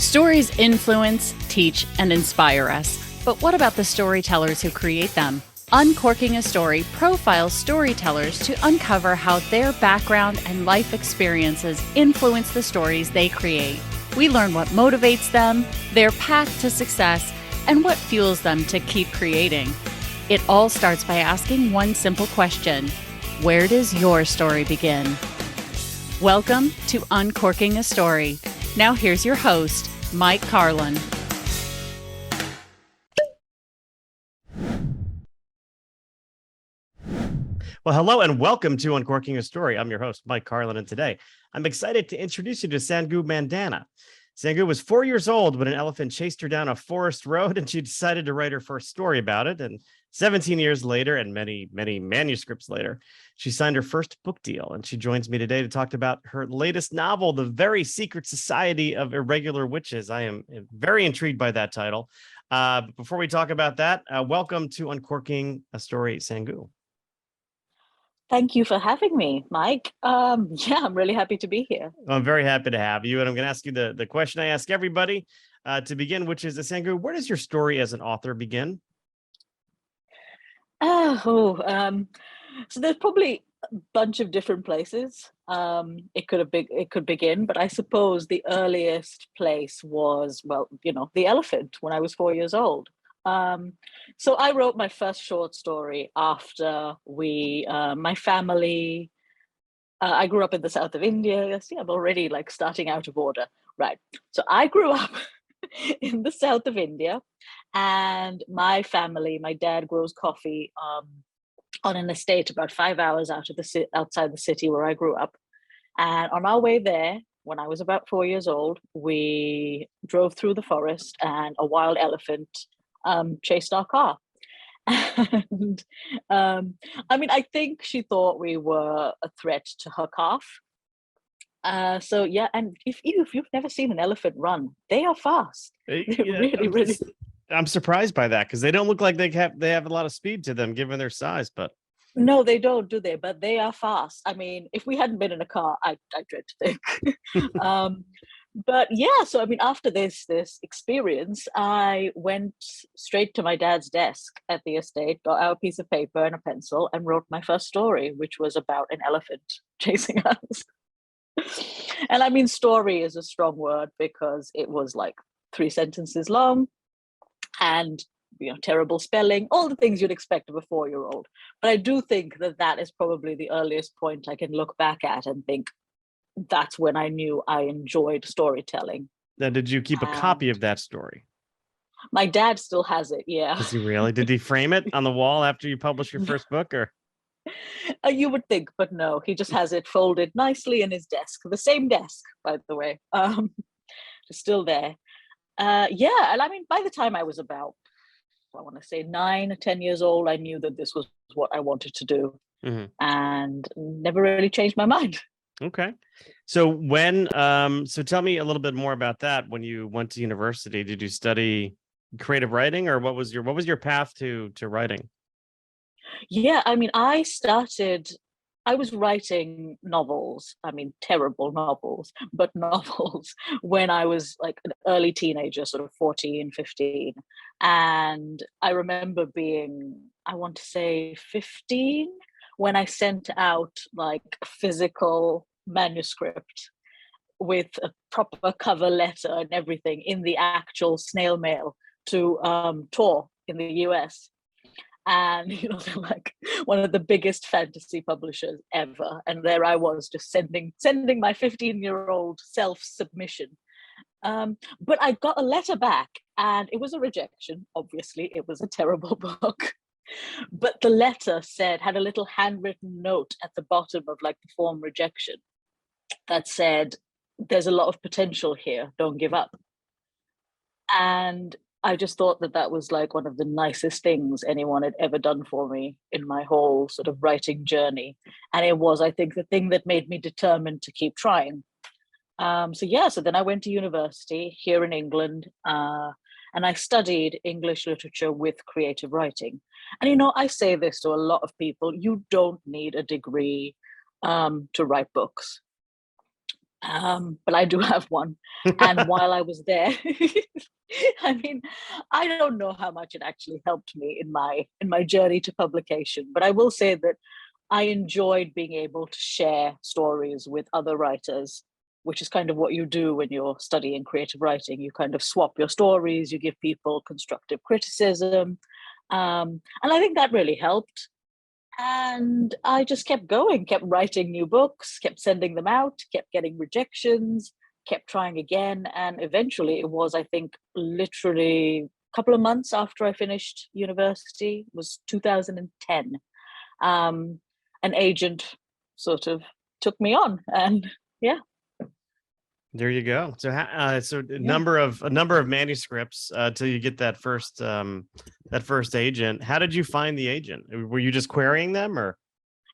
Stories influence, teach, and inspire us. But what about the storytellers who create them? Uncorking a Story profiles storytellers to uncover how their background and life experiences influence the stories they create. We learn what motivates them, their path to success, and what fuels them to keep creating. It all starts by asking one simple question: where does your story begin? Welcome to Uncorking a Story. Now here's your host, Mike Carlin. Well, hello and welcome to Uncorking a Story. I'm your host, Mike Carlin, and today I'm excited to introduce you to Sangu Mandanna. Sangu was 4 years old when an elephant chased her down a forest road, and she decided to write her first story about it. And 17 years later, and many manuscripts later, she signed her first book deal. And she joins me today to talk about her latest novel, The Very Secret Society of Irregular Witches. I am very intrigued by that title. Before we talk about that, welcome to Uncorking a Story, Sangu. Thank you for having me, Mike. I'm really happy to be here. I'm very happy to have you. And I'm going to ask you the question I ask everybody to begin, which is, Sangu, where does your story as an author begin? So there's probably a bunch of different places it could begin, but I suppose the earliest place was, the elephant when I was 4 years old. So I wrote my first short story after my family, I grew up in the south of India. See, I'm already starting out of order. Right. So I grew up in the south of India, and my family, my dad grows coffee on an estate about 5 hours outside the city where I grew up. And on our way there, when I was about 4 years old, we drove through the forest and a wild elephant chased our car. And I think she thought we were a threat to her calf. And if you've never seen an elephant run, they are fast. Really. I'm surprised by that because they don't look like they have a lot of speed to them given their size, but no, they don't, do they? But they are fast. I mean, if we hadn't been in a car, I dread to think. But yeah, so after this experience, I went straight to my dad's desk at the estate, got out a piece of paper and a pencil, and wrote my first story, which was about an elephant chasing us. And story is a strong word because it was 3 sentences long, and terrible spelling, all the things you'd expect of a 4-year-old. But I do think that is probably the earliest point I can look back at and think, that's when I knew I enjoyed storytelling. Now, did you keep a copy of that story? My dad still has it, yeah. Does he really? Did he frame it on the wall after you published your first book, or? You would think, but no, he just has it folded nicely in his desk. The same desk, by the way. Still there. And by the time I was about, I want to say 9 or 10 years old, I knew that this was what I wanted to do, and never really changed my mind. Okay. So so tell me a little bit more about that. When you went to university, did you study creative writing, or what was your path to writing? Yeah, I was writing novels, terrible novels, but novels when I was an early teenager, sort of 14, 15. And I remember being, I want to say 15, when I sent out a physical manuscript with a proper cover letter and everything in the actual snail mail to Tor in the US. And they're one of the biggest fantasy publishers ever, and there I was just sending my 15-year-old self-submission. But I got a letter back, and it was a rejection. Obviously, it was a terrible book. But the letter had a little handwritten note at the bottom of the form rejection that said, "There's a lot of potential here, don't give up." And I just thought that was one of the nicest things anyone had ever done for me in my whole sort of writing journey. And it was, I think, the thing that made me determined to keep trying. So then I went to university here in England, and I studied English literature with creative writing. And, I say this to a lot of people, you don't need a degree to write books. But I do have one. And while I was there, I mean, I don't know how much it actually helped me in my journey to publication, but I will say that I enjoyed being able to share stories with other writers, which is kind of what you do when you're studying creative writing. You kind of swap your stories, you give people constructive criticism. And I think that really helped. And I just kept going, kept writing new books, kept sending them out, kept getting rejections, kept trying again. And eventually it was, I think, literally a couple of months after I finished university, it was 2010. Um, an agent sort of took me on, and yeah. There you go. So, so Yeah. a number of manuscripts till you get that first agent. How did you find the agent? Were you just querying them, or?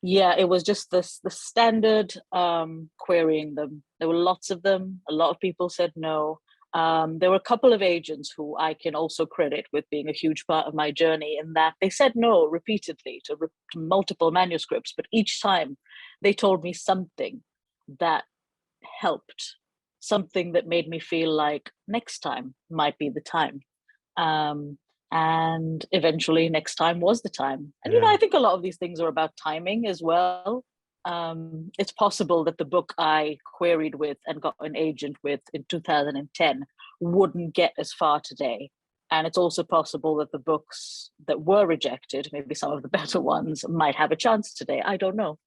Yeah, it was just the standard querying them. There were lots of them. A lot of people said no. There were a couple of agents who I can also credit with being a huge part of my journey, in that they said no repeatedly to multiple manuscripts, but each time they told me something that helped, something that made me feel like next time might be the time. Um, and eventually next time was the time. And Yeah. I think a lot of these things are about timing as well. It's possible that the book I queried with and got an agent with in 2010 wouldn't get as far today. And it's also possible that the books that were rejected, maybe some of the better ones, might have a chance today. I don't know.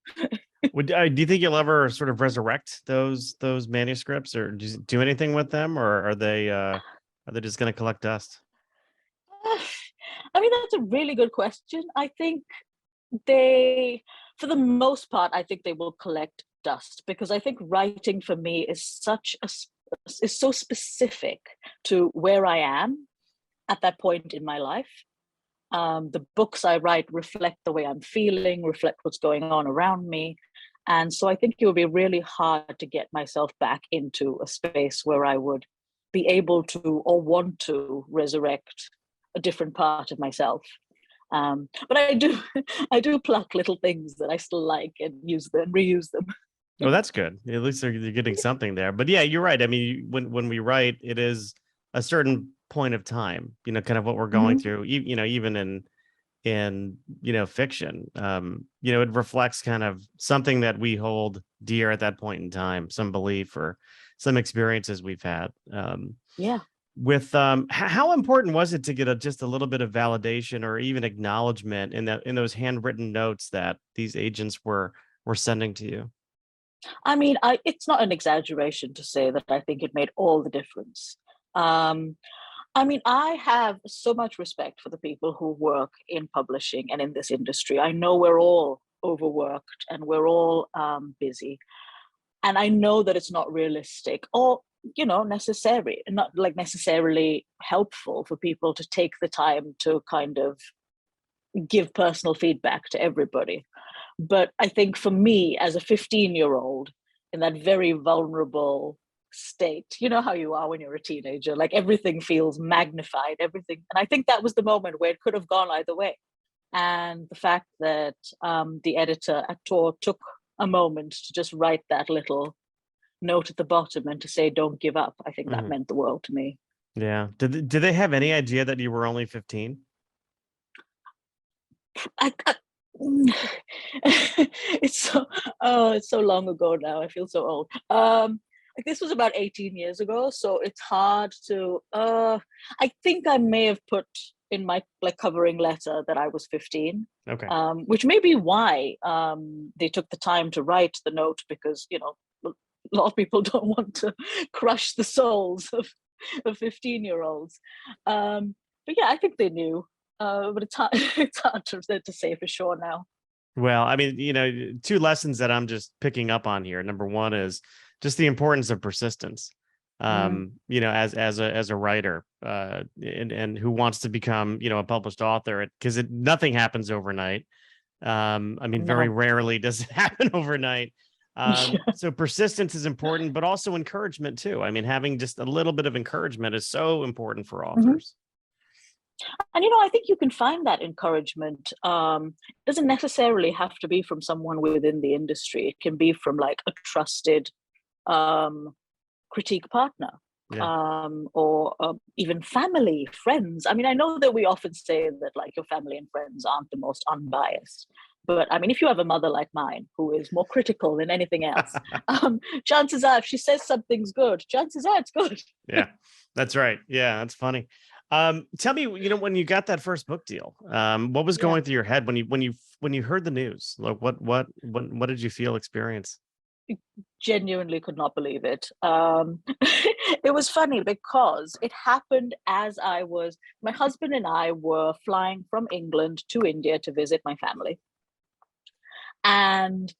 Do you think you'll ever sort of resurrect those manuscripts, or do anything with them, or are they just going to collect dust? I mean, that's a really good question. I think they, for the most part, I think they will collect dust, because I think writing for me is is so specific to where I am at that point in my life. The books I write reflect the way I'm feeling, reflect what's going on around me. And so I think it would be really hard to get myself back into a space where I would be able to or want to resurrect a different part of myself. But I do, I do pluck little things that I still like and use them, reuse them. Well, that's good. At least you're getting something there. But yeah, you're right. I mean, when we write, it is a certain point of time. Kind of what we're going Mhm. through. Even in fiction. It reflects kind of something that we hold dear at that point in time, some belief or some experiences we've had. Yeah. With how important was it to get just a little bit of validation or even acknowledgement in those handwritten notes that these agents were sending to you? I mean, it's not an exaggeration to say that I think it made all the difference. Um, I mean, I have so much respect for the people who work in publishing and in this industry. I know we're all overworked and we're all busy. And I know that it's not realistic or, necessary, not like necessarily helpful for people to take the time to kind of give personal feedback to everybody. But I think for me, as a 15-year-old in that very vulnerable state, you know how you are when you're a teenager, like everything feels magnified, everything. And I think that was the moment where it could have gone either way. And the fact that the editor at Tor took a moment to just write that little note at the bottom and to say, don't give up, I think that Mhm. meant the world to me. Yeah. Did they have any idea that you were only 15? I it's so long ago now. I feel so old. Like this was about 18 years ago, so it's hard to. I think I may have put in my covering letter that I was 15, Okay. which may be why they took the time to write the note, because a lot of people don't want to crush the souls of 15-year-olds. But yeah, I think they knew. But it's hard, it's hard to say for sure now. Well, I mean, two lessons that I'm just picking up on here. Number one is just the importance of persistence. Mm, As a writer, and who wants to become, a published author, because nothing happens overnight. I mean, very no. rarely does it happen overnight. Yeah. So persistence is important, but also encouragement too. I mean, having just a little bit of encouragement is so important for Mhm. authors. And I think you can find that encouragement. It doesn't necessarily have to be from someone within the industry. It can be from like a trusted critique partner, Yeah. or even family, friends. I mean, I know that we often say that like your family and friends aren't the most unbiased, but I mean, if you have a mother like mine who is more critical than anything else, chances are if she says something's good, chances are it's good. Yeah, that's right. Yeah, that's funny. Tell me, when you got that first book deal, what was Yeah. going through your head when you heard the news? Like, what did you experience? Genuinely could not believe it. It was funny because it happened as my husband and I were flying from England to India to visit my family. And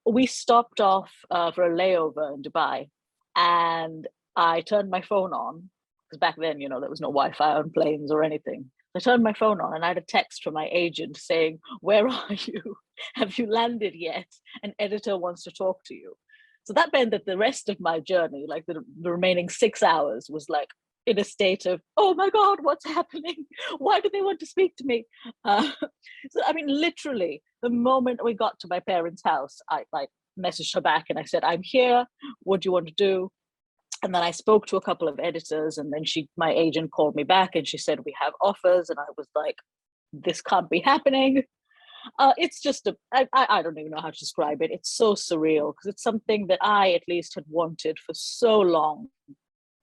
we stopped off for a layover in Dubai. And I turned my phone on, because back then, there was no Wi-Fi on planes or anything. I turned my phone on and I had a text from my agent saying, "Where are you? Have you landed yet? An editor wants to talk to you." So that meant that the rest of my journey, like the remaining 6 hours, was like in a state of, oh my God, what's happening? Why do they want to speak to me? So, I mean, literally, the moment we got to my parents' house, I like messaged her back and I said, "I'm here. What do you want to do?" And then I spoke to a couple of editors, and then my agent called me back and she said, "We have offers." And I was like, this can't be happening. It's just I don't even know how to describe it. It's so surreal because it's something that I at least had wanted for so long.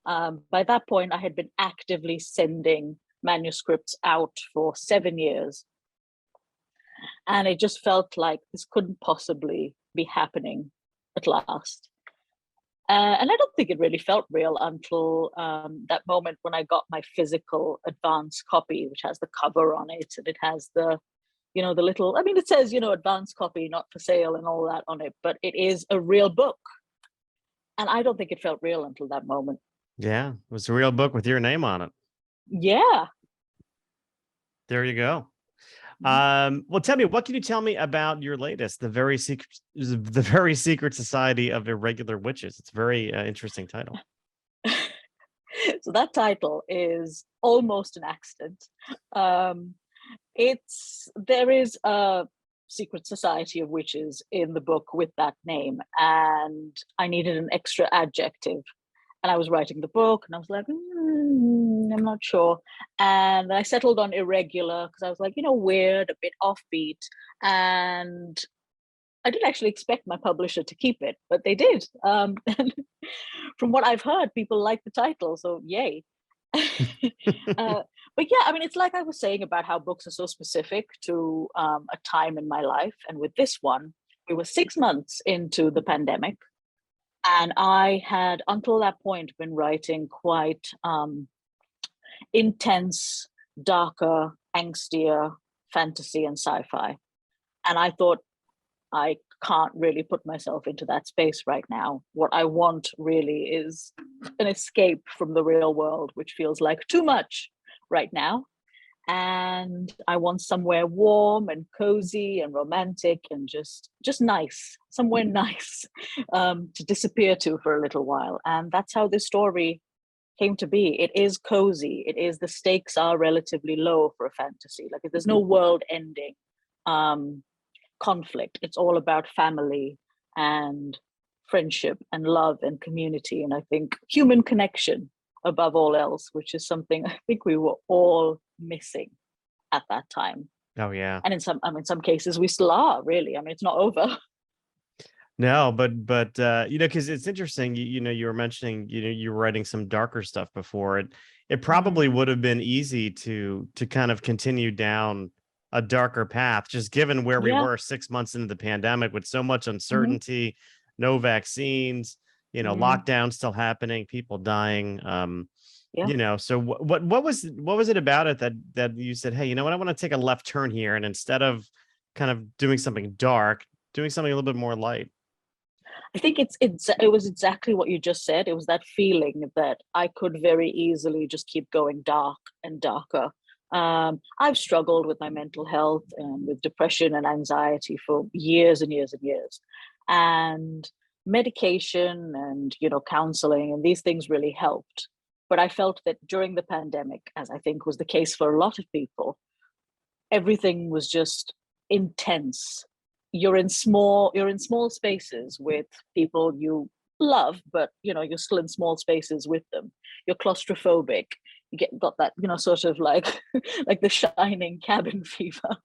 By that point, I had been actively sending manuscripts out for 7 years. And it just felt like this couldn't possibly be happening at last. And I don't think it really felt real until that moment when I got my physical advance copy, which has the cover on it, and it has the little, I mean, it says, advance copy, not for sale and all that on it, but it is a real book. And I don't think it felt real until that moment. Yeah, it was a real book with your name on it. Yeah. There you go. Well, tell me, what can you tell me about your latest, the Very Secret Society of Irregular Witches? It's a very interesting title. So that title is almost an accident. There is a secret society of witches in the book with that name, and I needed an extra adjective. And I was writing the book and I was like, I'm not sure. And I settled on irregular because I was like, weird, a bit offbeat. And I didn't actually expect my publisher to keep it, but they did. And from what I've heard, people like the title, so yay. But yeah, I mean, it's like I was saying about how books are so specific to a time in my life. And with this one, we were 6 months into the pandemic. And I had, until that point, been writing quite intense, darker, angstier fantasy and sci-fi. And I thought, I can't really put myself into that space right now. What I want really is an escape from the real world, which feels like too much right now. And I want somewhere warm and cozy and romantic and just nice, somewhere nice to disappear to for a little while. And that's how this story came to be. It is cozy. The stakes are relatively low for a fantasy. Like, there's no world ending conflict. It's all about family and friendship and love and community. And I think human connection above all else, which is something I think we were all missing at that time. Oh yeah. And in some cases we still are, really. I mean, it's not over. No, but because it's interesting, you were mentioning, you were writing some darker stuff before it. It probably would have been easy to kind of continue down a darker path, just given where we were 6 months into the pandemic with so much uncertainty, no vaccines, lockdown still happening, people dying. So what was it about it that you said, hey, you know what, I want to take a left turn here, and instead of kind of doing something dark, doing something a little bit more light? I think it was exactly what you just said. It was that feeling that I could very easily just keep going dark and darker. I've struggled with my mental health and with depression and anxiety for years and years and years. And medication and, counseling and these things really helped. But I felt that during the pandemic, as I think was the case for a lot of people, everything was just intense. You're in small spaces with people you love, but you're still in small spaces with them. You're claustrophobic. You got that, sort of like like the Shining cabin fever,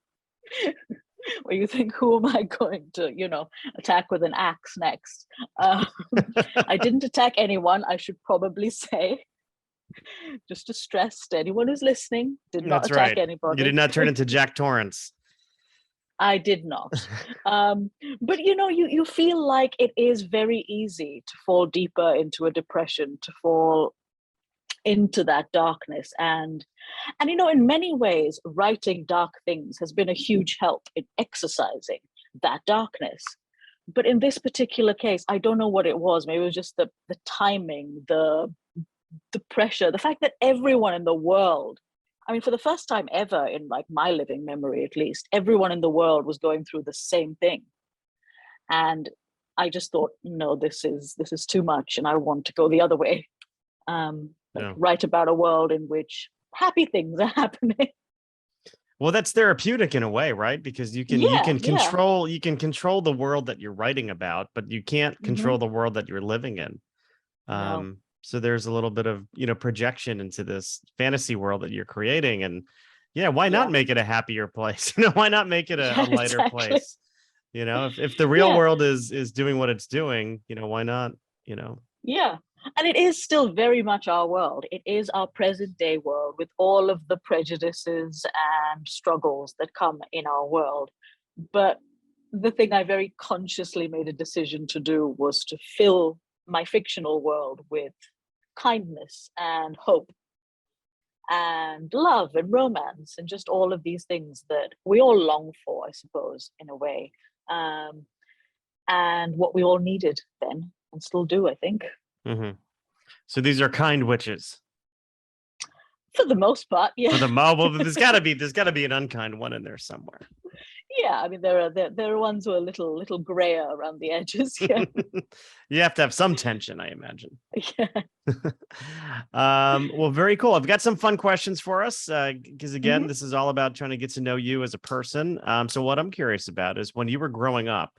where you think, who am I going to, attack with an axe next? I didn't attack anyone, I should probably say, just to stress to anyone who's listening, did not That's attack right. anybody. You did not turn into Jack Torrance. I did not. But you feel like it is very easy to fall deeper into a depression, to fall into that darkness. And in many ways, writing dark things has been a huge help in exercising that darkness. But in this particular case, I don't know what it was. Maybe it was just the timing, the pressure, the fact that everyone in the world, I mean, for the first time ever in like my living memory, at least, everyone in the world was going through the same thing. And I just thought, no, this is too much, and I want to go the other way. Write about a world in which happy things are happening. Well, that's therapeutic in a way, right? Because you can control the world that you're writing about, but you can't control the world that you're living in. No. So there's a little bit of projection into this fantasy world that you're creating, and why not make it a happier place? Why not make it a lighter place? If the real world is doing what it's doing, why not? Yeah. And it is still very much our world. It is our present day world with all of the prejudices and struggles that come in our world. But the thing I very consciously made a decision to do was to fill my fictional world with kindness and hope and love and romance and just all of these things that we all long for, I suppose, in a way. And what we all needed then and still do, I think. Mm-hmm. So these are kind witches. For the most part, yeah. For the well, there's got to be an unkind one in there somewhere. Yeah, I mean there are ones who are a little grayer around the edges. Yeah. You have to have some tension, I imagine. Yeah. Well, very cool. I've got some fun questions for us because again, this is all about trying to get to know you as a person. So what I'm curious about is when you were growing up,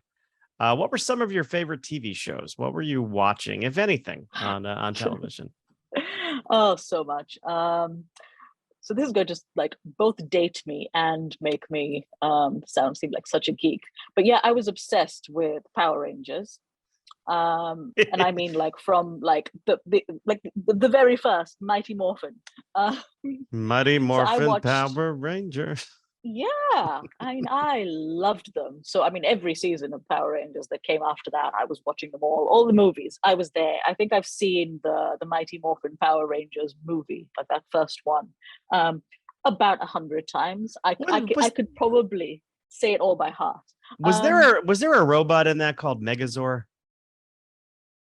what were some of your favorite TV shows? What were you watching, if anything, on television? Oh, so much. So this is going to just like both date me and make me seem like such a geek. But yeah, I was obsessed with Power Rangers. And I mean like from like the very first Mighty Morphin. Mighty Morphin watched, Power Rangers. Yeah, I mean, I loved them. So, I mean, every season of Power Rangers that came after that, I was watching them all the movies. I was there. I think I've seen the Mighty Morphin Power Rangers movie, like that first one, about 100 times. I could probably say it all by heart. Was there a robot in that called Megazord?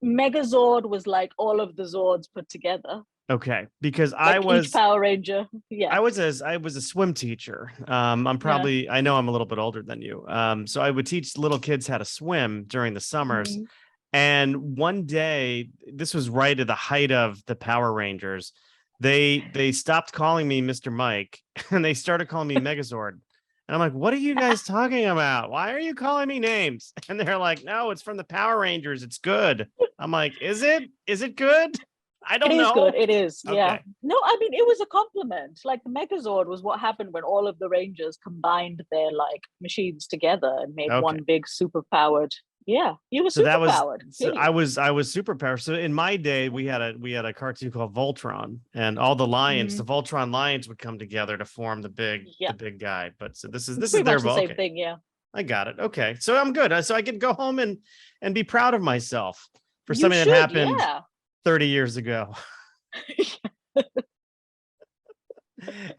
Megazord was like all of the Zords put together. Okay, because like I was each Power Ranger. Yeah, I was a swim teacher. I'm probably I know I'm a little bit older than you. So I would teach little kids how to swim during the summers. And one day, this was right at the height of the Power Rangers. They stopped calling me Mr. Mike and they started calling me Megazord. And I'm like, what are you guys talking about? Why are you calling me names? And they're like, no, it's from the Power Rangers. It's good. I'm like, is it? Is it good? I don't know. It is good. It is. Okay. Yeah. No, I mean, it was a compliment. Like the Megazord was what happened when all of the Rangers combined their like machines together and made one big super powered. Yeah, you were super powered. So I was super powered. So in my day, we had a cartoon called Voltron, and all the lions, the Voltron lions, would come together to form the big guy. But so this is their the same thing. Yeah, I got it. Okay, so I'm good. So I can go home and be proud of myself for something that happened 30 years ago.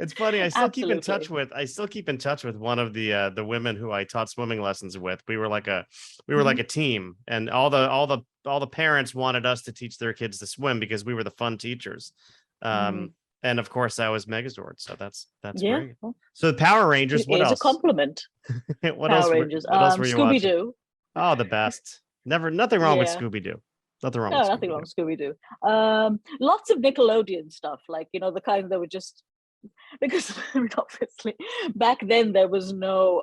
It's funny. I still keep in touch with one of the women who I taught swimming lessons with. We were like a team, and all the parents wanted us to teach their kids to swim because we were the fun teachers. And of course I was Megazord, so that's great. So the Power Rangers, what else? It's a compliment. What else were you Scooby-Doo. Oh, the best. Nothing wrong with Scooby-Doo. Nothing wrong with Scooby-Doo. Lots of Nickelodeon stuff, like the kind that were just because obviously back then there was no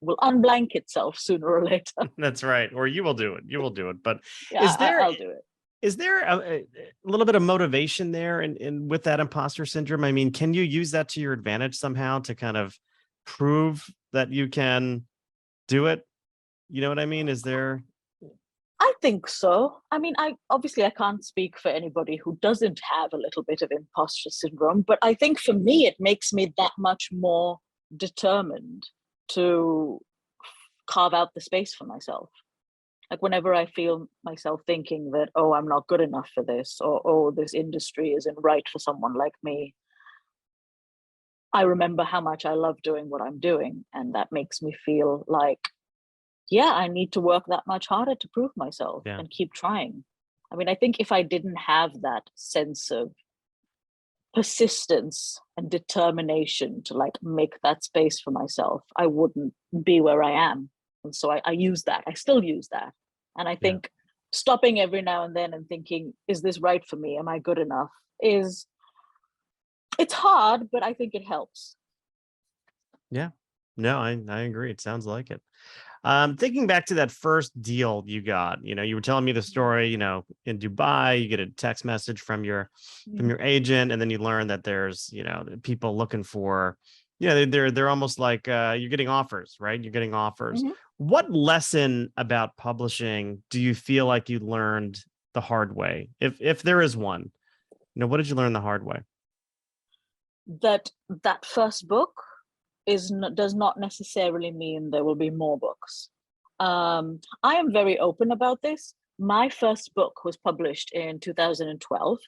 will unblank itself sooner or later. That's right. Or you will do it. You will do it. But Yeah, I'll do it. is there a little bit of motivation there in with that imposter syndrome? I mean, can you use that to your advantage somehow to kind of prove that you can do it? You know what I mean? Is there? I think so. I mean, I can't speak for anybody who doesn't have a little bit of imposter syndrome, but I think for me, it makes me that much more determined to carve out the space for myself. Like whenever I feel myself thinking that, oh, I'm not good enough for this, or oh, this industry isn't right for someone like me, I remember how much I love doing what I'm doing. And that makes me feel like, yeah, I need to work that much harder to prove myself and keep trying. I mean, I think if I didn't have that sense of persistence and determination to like make that space for myself, I wouldn't be where I am. And so I use that. I still use that. And I think stopping every now and then and thinking, is this right for me? Am I good enough? It's hard, but I think it helps. Yeah. No, I agree. It sounds like it. Thinking back to that first deal you got, you were telling me the story, in Dubai, you get a text message from your agent, and then you learn that there's, people looking for, they're almost like you're getting offers, right? You're getting offers. Mhm. What lesson about publishing do you feel like you learned the hard way? If there is one, what did you learn the hard way? That first book does not necessarily mean there will be more books. I am very open about this. My first book was published in 2012,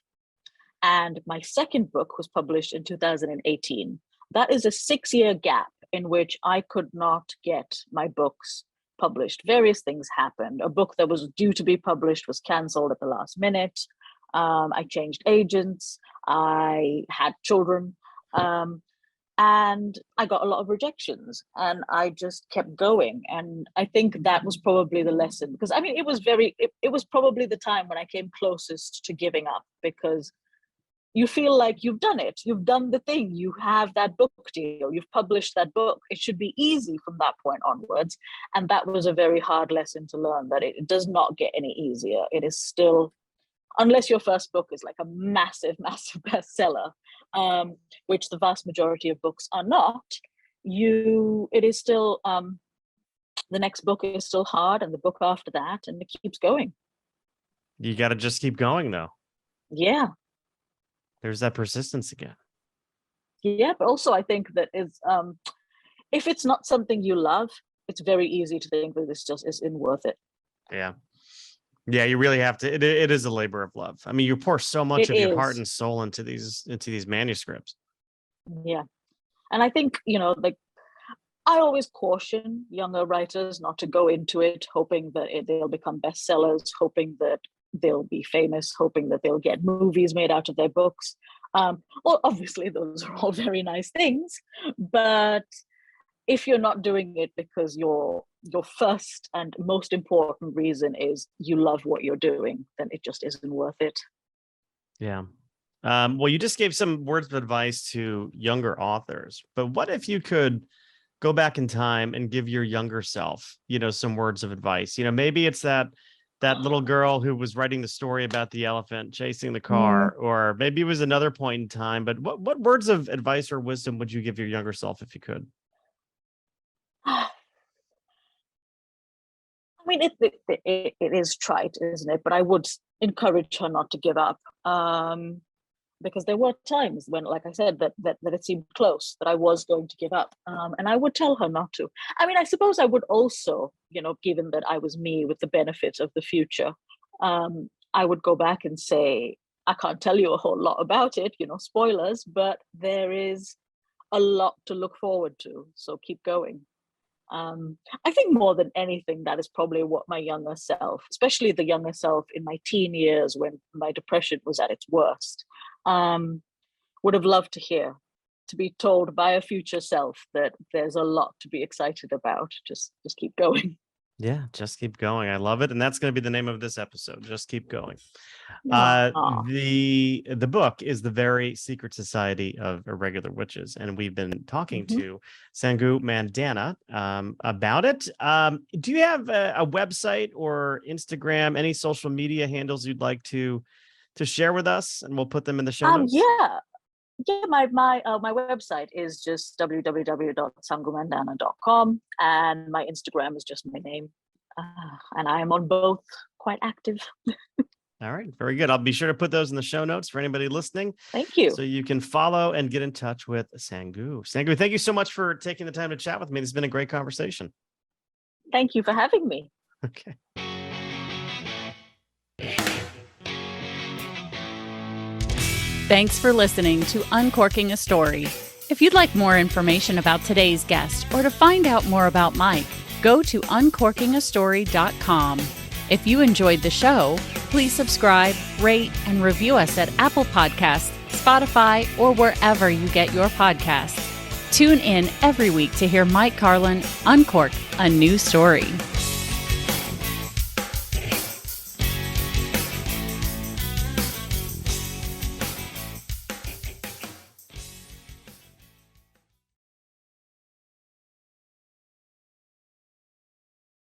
and my second book was published in 2018. That is a 6-year gap in which I could not get my books published. Various things happened. A book that was due to be published was cancelled at the last minute. I changed agents. I had children. And I got a lot of rejections, and I just kept going. And I think that was probably the lesson, because I mean, it was probably the time when I came closest to giving up, because you feel like you've done it. You've done the thing. You have that book deal. You've published that book. It should be easy from that point onwards. And that was a very hard lesson to learn, that it does not get any easier. It is still, unless your first book is like a massive, massive bestseller, which the vast majority of books are not, it is still, the next book is still hard, and the book after that, and it keeps going. You got to just keep going, though. Yeah. There's that persistence again. Yeah, but also I think that if it's not something you love, it's very easy to think that this just isn't worth it. Yeah. Yeah, you really have to. It is a labor of love. I mean, you pour so much of your heart and soul into these manuscripts. Yeah. And I think, like, I always caution younger writers not to go into it hoping that they'll become bestsellers, hoping that they'll be famous, hoping that they'll get movies made out of their books. Well, obviously, those are all very nice things. But if you're not doing it because your first and most important reason is you love what you're doing, then it just isn't worth it. Yeah. Well, you just gave some words of advice to younger authors, but what if you could go back in time and give your younger self, some words of advice? Maybe it's that little girl who was writing the story about the elephant chasing the car, or maybe it was another point in time. But what words of advice or wisdom would you give your younger self if you could? I mean, it is trite, isn't it? But I would encourage her not to give up, because there were times when, like I said, that it seemed close, that I was going to give up, and I would tell her not to. I mean, I suppose I would also, given that I was me with the benefit of the future, I would go back and say, I can't tell you a whole lot about it, spoilers, but there is a lot to look forward to. So keep going. I think more than anything, that is probably what my younger self, especially the younger self in my teen years when my depression was at its worst, would have loved to hear, to be told by a future self that there's a lot to be excited about. Just keep going. Yeah, just keep going. I love it. And that's going to be the name of this episode. Just keep going. Aw. The book is The Very Secret Society of Irregular Witches. And we've been talking Mhm. to Sangu Mandanna about it. Do you have a website or Instagram, any social media handles you'd like to share with us? And we'll put them in the show notes. Yeah. Yeah, my website is just www.sangumandanna.com, and my Instagram is just my name, and I am on both, quite active. All right, very good. I'll be sure to put those in the show notes for anybody listening, Thank you. so you can follow and get in touch with Sangu. Sangu, thank you so much for taking the time to chat with me. This has been a great conversation. Thank you for having me. Okay. Thanks for listening to Uncorking a Story. If you'd like more information about today's guest or to find out more about Mike, go to uncorkingastory.com. If you enjoyed the show, please subscribe, rate, and review us at Apple Podcasts, Spotify, or wherever you get your podcasts. Tune in every week to hear Mike Carlin uncork a new story.